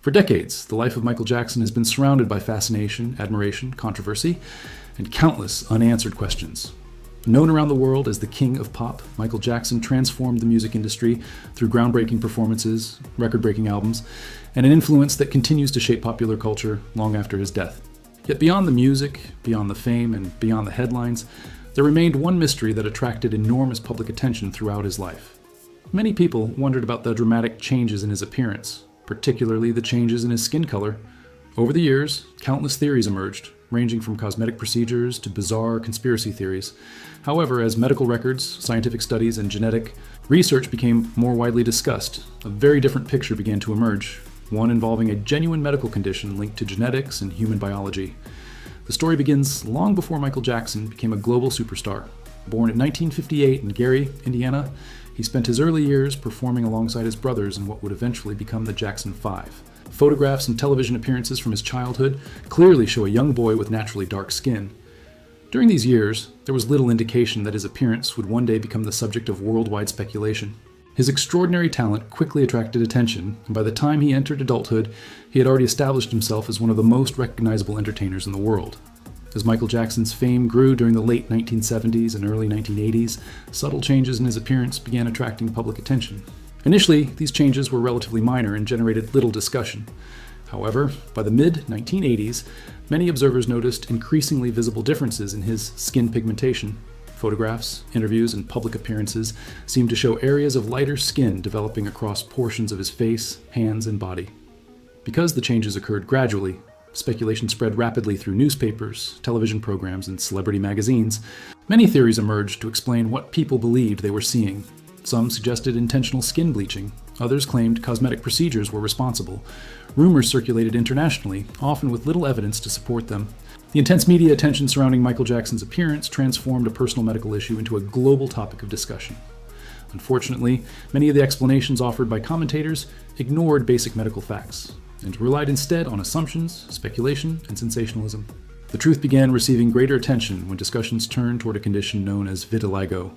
For decades, the life of Michael Jackson has been surrounded by fascination, admiration, controversy, and countless unanswered questions. Known around the world as the King of Pop, Michael Jackson transformed the music industry through groundbreaking performances, record-breaking albums, and an influence that continues to shape popular culture long after his death. Yet beyond the music, beyond the fame, and beyond the headlines, there remained one mystery that attracted enormous public attention throughout his life. Many people wondered about the dramatic changes in his appearance, particularly the changes in his skin color. Over the years, countless theories emerged, ranging from cosmetic procedures to bizarre conspiracy theories. However, as medical records, scientific studies, and genetic research became more widely discussed, a very different picture began to emerge, one involving a genuine medical condition linked to genetics and human biology. The story begins long before Michael Jackson became a global superstar. Born in 1958 in Gary, Indiana, he spent his early years performing alongside his brothers in what would eventually become the Jackson 5. Photographs and television appearances from his childhood clearly show a young boy with naturally dark skin. During these years, there was little indication that his appearance would one day become the subject of worldwide speculation. His extraordinary talent quickly attracted attention, and by the time he entered adulthood, he had already established himself as one of the most recognizable entertainers in the world. As Michael Jackson's fame grew during the late 1970s and early 1980s, subtle changes in his appearance began attracting public attention. Initially, these changes were relatively minor and generated little discussion. However, by the mid-1980s, many observers noticed increasingly visible differences in his skin pigmentation. Photographs, interviews, and public appearances seemed to show areas of lighter skin developing across portions of his face, hands, and body. Because the changes occurred gradually, speculation spread rapidly through newspapers, television programs, and celebrity magazines. Many theories emerged to explain what people believed they were seeing. Some suggested intentional skin bleaching. Others claimed cosmetic procedures were responsible. Rumors circulated internationally, often with little evidence to support them. The intense media attention surrounding Michael Jackson's appearance transformed a personal medical issue into a global topic of discussion. Unfortunately, many of the explanations offered by commentators ignored basic medical facts and relied instead on assumptions, speculation, and sensationalism. The truth began receiving greater attention when discussions turned toward a condition known as vitiligo.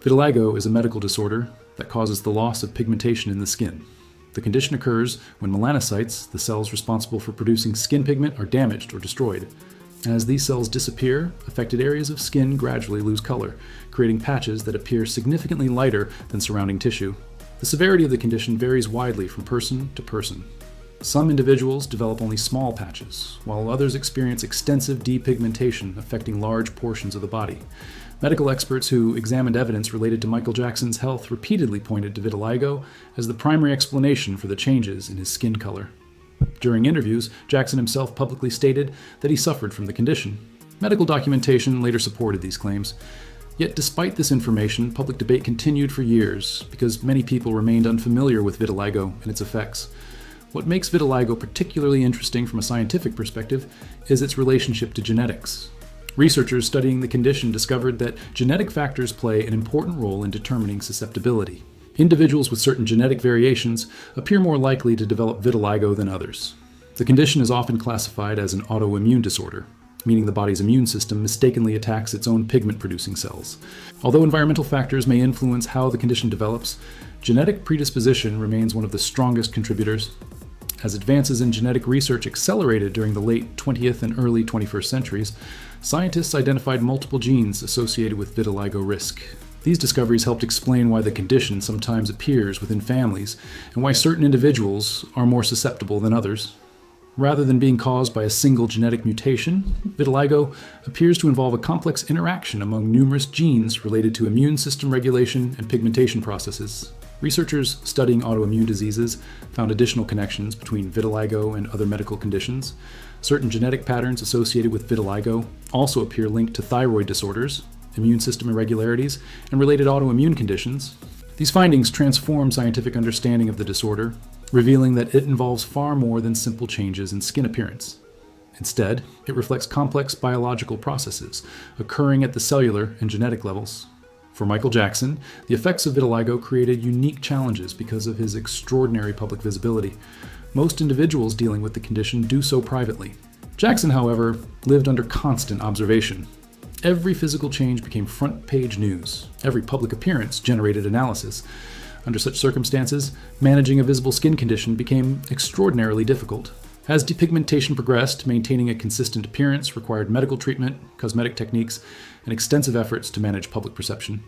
Vitiligo is a medical disorder that causes the loss of pigmentation in the skin. The condition occurs when melanocytes, the cells responsible for producing skin pigment, are damaged or destroyed. As these cells disappear, affected areas of skin gradually lose color, creating patches that appear significantly lighter than surrounding tissue. The severity of the condition varies widely from person to person. Some individuals develop only small patches, while others experience extensive depigmentation affecting large portions of the body. Medical experts who examined evidence related to Michael Jackson's health repeatedly pointed to vitiligo as the primary explanation for the changes in his skin color. During interviews, Jackson himself publicly stated that he suffered from the condition. Medical documentation later supported these claims. Yet despite this information, public debate continued for years because many people remained unfamiliar with vitiligo and its effects. What makes vitiligo particularly interesting from a scientific perspective is its relationship to genetics. Researchers studying the condition discovered that genetic factors play an important role in determining susceptibility. Individuals with certain genetic variations appear more likely to develop vitiligo than others. The condition is often classified as an autoimmune disorder, meaning the body's immune system mistakenly attacks its own pigment-producing cells. Although environmental factors may influence how the condition develops, genetic predisposition remains one of the strongest contributors. As advances in genetic research accelerated during the late 20th and early 21st centuries, scientists identified multiple genes associated with vitiligo risk. These discoveries helped explain why the condition sometimes appears within families and why certain individuals are more susceptible than others. Rather than being caused by a single genetic mutation, vitiligo appears to involve a complex interaction among numerous genes related to immune system regulation and pigmentation processes. Researchers studying autoimmune diseases found additional connections between vitiligo and other medical conditions. Certain genetic patterns associated with vitiligo also appear linked to thyroid disorders, immune system irregularities, and related autoimmune conditions. These findings transform scientific understanding of the disorder, revealing that it involves far more than simple changes in skin appearance. Instead, it reflects complex biological processes occurring at the cellular and genetic levels. For Michael Jackson, the effects of vitiligo created unique challenges because of his extraordinary public visibility. Most individuals dealing with the condition do so privately. Jackson, however, lived under constant observation. Every physical change became front-page news. Every public appearance generated analysis. Under such circumstances, managing a visible skin condition became extraordinarily difficult. As depigmentation progressed, maintaining a consistent appearance required medical treatment, cosmetic techniques, and extensive efforts to manage public perception.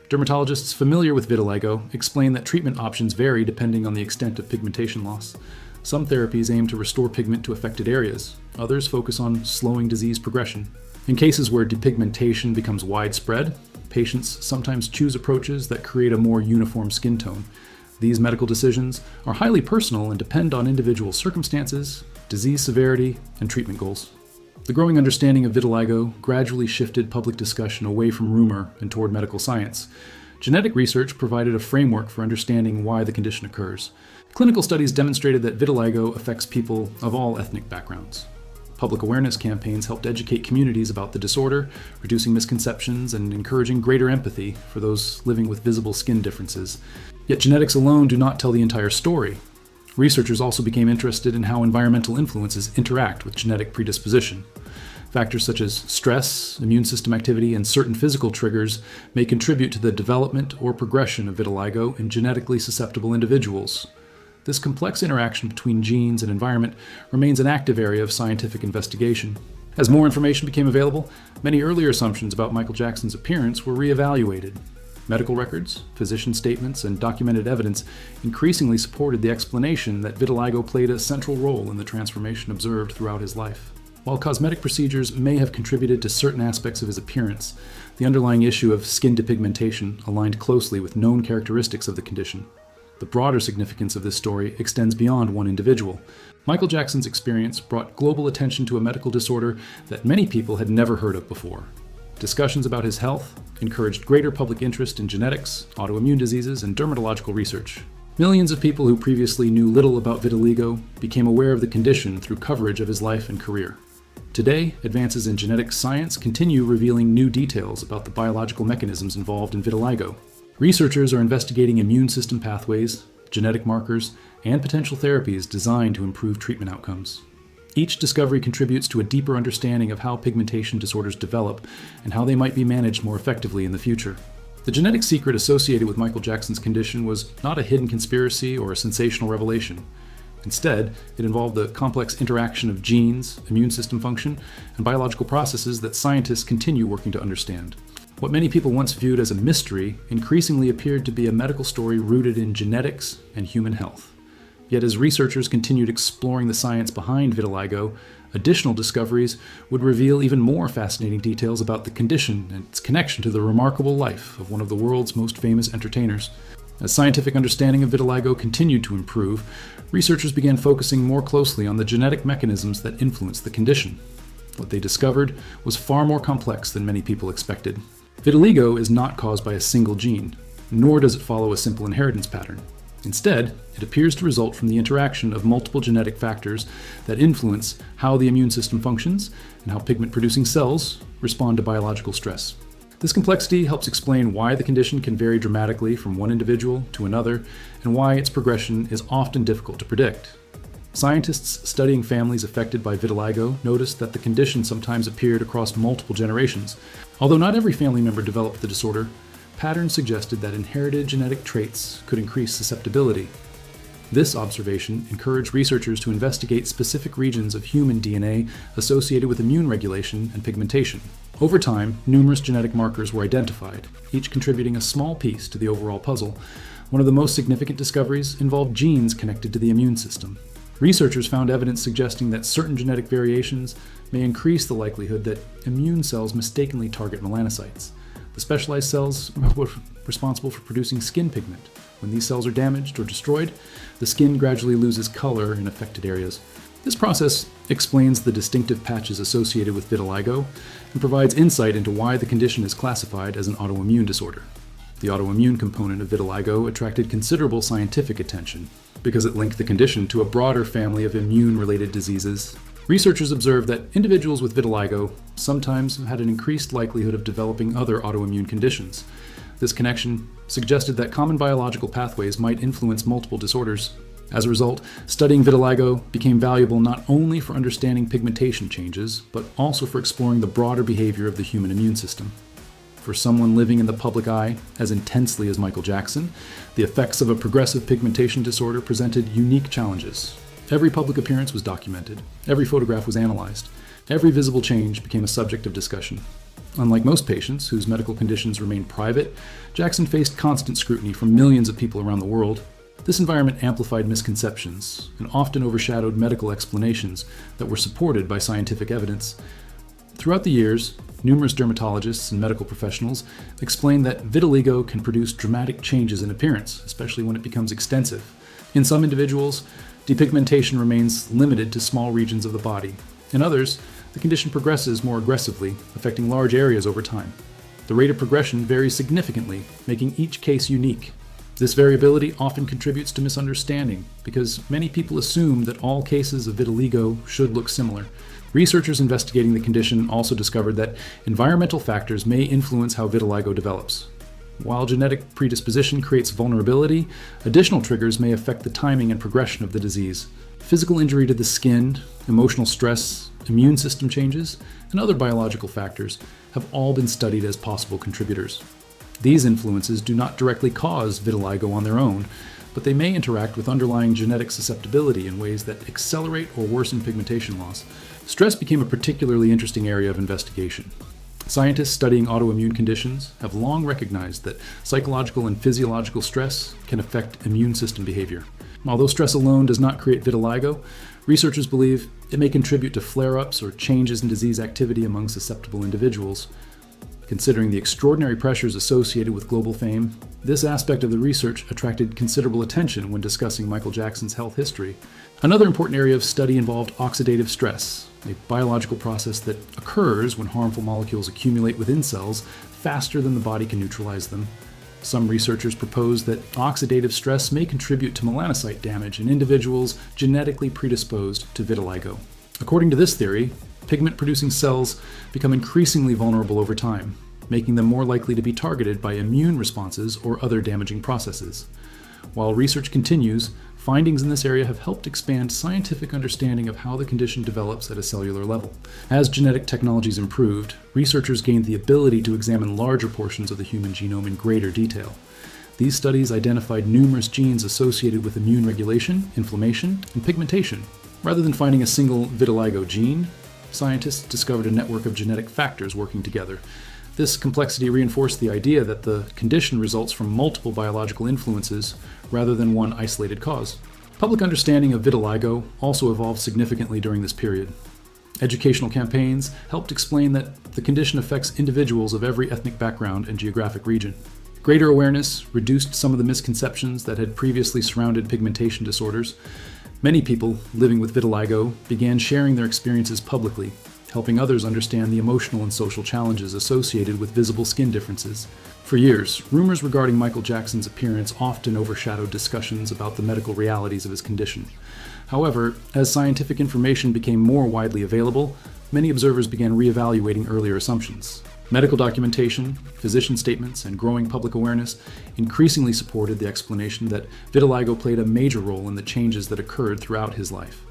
Dermatologists familiar with vitiligo explain that treatment options vary depending on the extent of pigmentation loss. Some therapies aim to restore pigment to affected areas. Others focus on slowing disease progression. In cases where depigmentation becomes widespread, patients sometimes choose approaches that create a more uniform skin tone. These medical decisions are highly personal and depend on individual circumstances, disease severity, and treatment goals. The growing understanding of vitiligo gradually shifted public discussion away from rumor and toward medical science. Genetic research provided a framework for understanding why the condition occurs. Clinical studies demonstrated that vitiligo affects people of all ethnic backgrounds. Public awareness campaigns helped educate communities about the disorder, reducing misconceptions and encouraging greater empathy for those living with visible skin differences. Yet genetics alone do not tell the entire story. Researchers also became interested in how environmental influences interact with genetic predisposition. Factors such as stress, immune system activity, and certain physical triggers may contribute to the development or progression of vitiligo in genetically susceptible individuals. This complex interaction between genes and environment remains an active area of scientific investigation. As more information became available, many earlier assumptions about Michael Jackson's appearance were reevaluated. Medical records, physician statements, and documented evidence increasingly supported the explanation that vitiligo played a central role in the transformation observed throughout his life. While cosmetic procedures may have contributed to certain aspects of his appearance, the underlying issue of skin depigmentation aligned closely with known characteristics of the condition. The broader significance of this story extends beyond one individual. Michael Jackson's experience brought global attention to a medical disorder that many people had never heard of before. Discussions about his health encouraged greater public interest in genetics, autoimmune diseases, and dermatological research. Millions of people who previously knew little about vitiligo became aware of the condition through coverage of his life and career. Today, advances in genetic science continue revealing new details about the biological mechanisms involved in vitiligo. Researchers are investigating immune system pathways, genetic markers, and potential therapies designed to improve treatment outcomes. Each discovery contributes to a deeper understanding of how pigmentation disorders develop and how they might be managed more effectively in the future. The genetic secret associated with Michael Jackson's condition was not a hidden conspiracy or a sensational revelation. Instead, it involved the complex interaction of genes, immune system function, and biological processes that scientists continue working to understand. What many people once viewed as a mystery increasingly appeared to be a medical story rooted in genetics and human health. Yet as researchers continued exploring the science behind vitiligo, additional discoveries would reveal even more fascinating details about the condition and its connection to the remarkable life of one of the world's most famous entertainers. As scientific understanding of vitiligo continued to improve, researchers began focusing more closely on the genetic mechanisms that influence the condition. What they discovered was far more complex than many people expected. Vitiligo is not caused by a single gene, nor does it follow a simple inheritance pattern. Instead, it appears to result from the interaction of multiple genetic factors that influence how the immune system functions and how pigment-producing cells respond to biological stress. This complexity helps explain why the condition can vary dramatically from one individual to another and why its progression is often difficult to predict. Scientists studying families affected by vitiligo noticed that the condition sometimes appeared across multiple generations. Although not every family member developed the disorder, patterns suggested that inherited genetic traits could increase susceptibility. This observation encouraged researchers to investigate specific regions of human DNA associated with immune regulation and pigmentation. Over time, numerous genetic markers were identified, each contributing a small piece to the overall puzzle. One of the most significant discoveries involved genes connected to the immune system. Researchers found evidence suggesting that certain genetic variations may increase the likelihood that immune cells mistakenly target melanocytes. The specialized cells were responsible for producing skin pigment. When these cells are damaged or destroyed, the skin gradually loses color in affected areas. This process explains the distinctive patches associated with vitiligo and provides insight into why the condition is classified as an autoimmune disorder. The autoimmune component of vitiligo attracted considerable scientific attention because it linked the condition to a broader family of immune-related diseases. Researchers observed that individuals with vitiligo sometimes had an increased likelihood of developing other autoimmune conditions. This connection suggested that common biological pathways might influence multiple disorders. As a result, studying vitiligo became valuable not only for understanding pigmentation changes, but also for exploring the broader behavior of the human immune system. For someone living in the public eye as intensely as Michael Jackson, the effects of a progressive pigmentation disorder presented unique challenges. Every public appearance was documented. Every photograph was analyzed. Every visible change became a subject of discussion. Unlike most patients, whose medical conditions remained private, Jackson faced constant scrutiny from millions of people around the world. This environment amplified misconceptions and often overshadowed medical explanations that were supported by scientific evidence. Throughout the years, numerous dermatologists and medical professionals explained that vitiligo can produce dramatic changes in appearance, especially when it becomes extensive. In some individuals, depigmentation remains limited to small regions of the body. In others, the condition progresses more aggressively, affecting large areas over time. The rate of progression varies significantly, making each case unique. This variability often contributes to misunderstanding because many people assume that all cases of vitiligo should look similar. Researchers investigating the condition also discovered that environmental factors may influence how vitiligo develops. While genetic predisposition creates vulnerability, additional triggers may affect the timing and progression of the disease. Physical injury to the skin, emotional stress, immune system changes, and other biological factors have all been studied as possible contributors. These influences do not directly cause vitiligo on their own, but they may interact with underlying genetic susceptibility in ways that accelerate or worsen pigmentation loss. Stress became a particularly interesting area of investigation. Scientists studying autoimmune conditions have long recognized that psychological and physiological stress can affect immune system behavior. Although stress alone does not create vitiligo, researchers believe it may contribute to flare-ups or changes in disease activity among susceptible individuals. Considering the extraordinary pressures associated with global fame, this aspect of the research attracted considerable attention when discussing Michael Jackson's health history. Another important area of study involved oxidative stress, a biological process that occurs when harmful molecules accumulate within cells faster than the body can neutralize them. Some researchers propose that oxidative stress may contribute to melanocyte damage in individuals genetically predisposed to vitiligo. According to this theory, pigment-producing cells become increasingly vulnerable over time, making them more likely to be targeted by immune responses or other damaging processes. While research continues, findings in this area have helped expand scientific understanding of how the condition develops at a cellular level. As genetic technologies improved, researchers gained the ability to examine larger portions of the human genome in greater detail. These studies identified numerous genes associated with immune regulation, inflammation, and pigmentation. Rather than finding a single vitiligo gene, scientists discovered a network of genetic factors working together. This complexity reinforced the idea that the condition results from multiple biological influences rather than one isolated cause. Public understanding of vitiligo also evolved significantly during this period. Educational campaigns helped explain that the condition affects individuals of every ethnic background and geographic region. Greater awareness reduced some of the misconceptions that had previously surrounded pigmentation disorders. Many people living with vitiligo began sharing their experiences publicly, helping others understand the emotional and social challenges associated with visible skin differences. For years, rumors regarding Michael Jackson's appearance often overshadowed discussions about the medical realities of his condition. However, as scientific information became more widely available, many observers began reevaluating earlier assumptions. Medical documentation, physician statements, and growing public awareness increasingly supported the explanation that vitiligo played a major role in the changes that occurred throughout his life.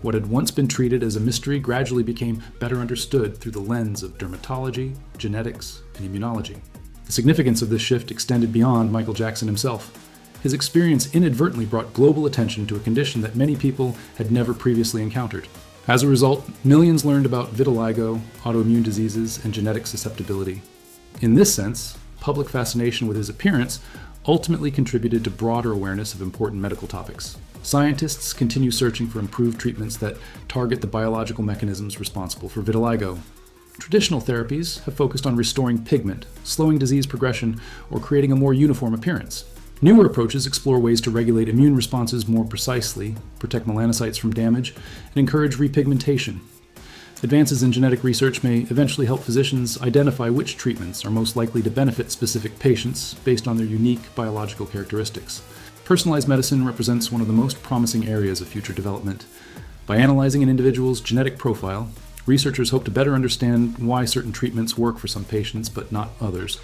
What had once been treated as a mystery gradually became better understood through the lens of dermatology, genetics, and immunology. The significance of this shift extended beyond Michael Jackson himself. His experience inadvertently brought global attention to a condition that many people had never previously encountered. As a result, millions learned about vitiligo, autoimmune diseases, and genetic susceptibility. In this sense, public fascination with his appearance ultimately contributed to broader awareness of important medical topics. Scientists continue searching for improved treatments that target the biological mechanisms responsible for vitiligo. Traditional therapies have focused on restoring pigment, slowing disease progression, or creating a more uniform appearance. Newer approaches explore ways to regulate immune responses more precisely, protect melanocytes from damage, and encourage repigmentation. Advances in genetic research may eventually help physicians identify which treatments are most likely to benefit specific patients based on their unique biological characteristics. Personalized medicine represents one of the most promising areas of future development. By analyzing an individual's genetic profile, researchers hope to better understand why certain treatments work for some patients but not others.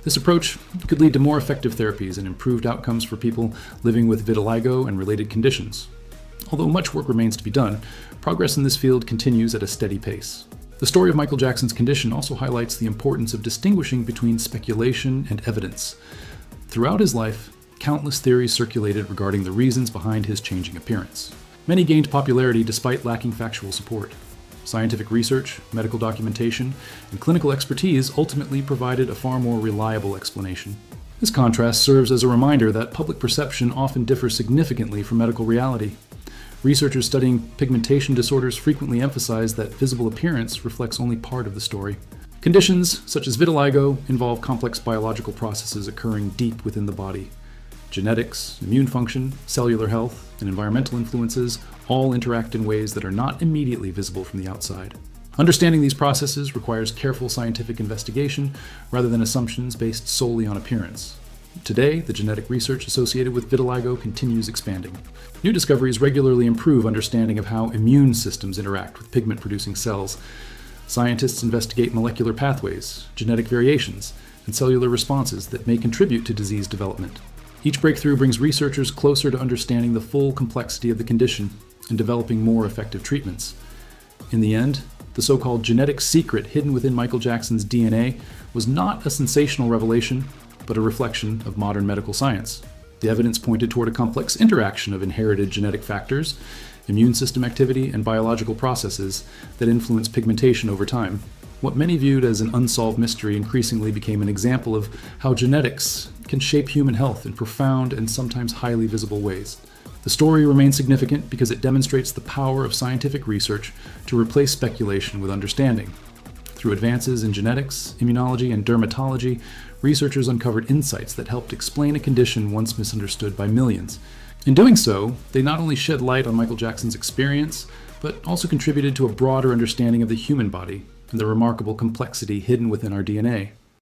This approach could lead to more effective therapies and improved outcomes for people living with vitiligo and related conditions. Although much work remains to be done, progress in this field continues at a steady pace. The story of Michael Jackson's condition also highlights the importance of distinguishing between speculation and evidence. Throughout his life, countless theories circulated regarding the reasons behind his changing appearance. Many gained popularity despite lacking factual support. Scientific research, medical documentation, and clinical expertise ultimately provided a far more reliable explanation. This contrast serves as a reminder that public perception often differs significantly from medical reality. Researchers studying pigmentation disorders frequently emphasize that visible appearance reflects only part of the story. Conditions such as vitiligo involve complex biological processes occurring deep within the body. Genetics, immune function, cellular health, and environmental influences all interact in ways that are not immediately visible from the outside. Understanding these processes requires careful scientific investigation rather than assumptions based solely on appearance. Today, the genetic research associated with vitiligo continues expanding. New discoveries regularly improve understanding of how immune systems interact with pigment-producing cells. Scientists investigate molecular pathways, genetic variations, and cellular responses that may contribute to disease development. Each breakthrough brings researchers closer to understanding the full complexity of the condition and developing more effective treatments. In the end, the so-called genetic secret hidden within Michael Jackson's DNA was not a sensational revelation, but a reflection of modern medical science. The evidence pointed toward a complex interaction of inherited genetic factors, immune system activity, and biological processes that influence pigmentation over time. What many viewed as an unsolved mystery increasingly became an example of how genetics can shape human health in profound and sometimes highly visible ways. The story remains significant because it demonstrates the power of scientific research to replace speculation with understanding. Through advances in genetics, immunology, and dermatology, researchers uncovered insights that helped explain a condition once misunderstood by millions. In doing so, they not only shed light on Michael Jackson's experience, but also contributed to a broader understanding of the human body and the remarkable complexity hidden within our DNA.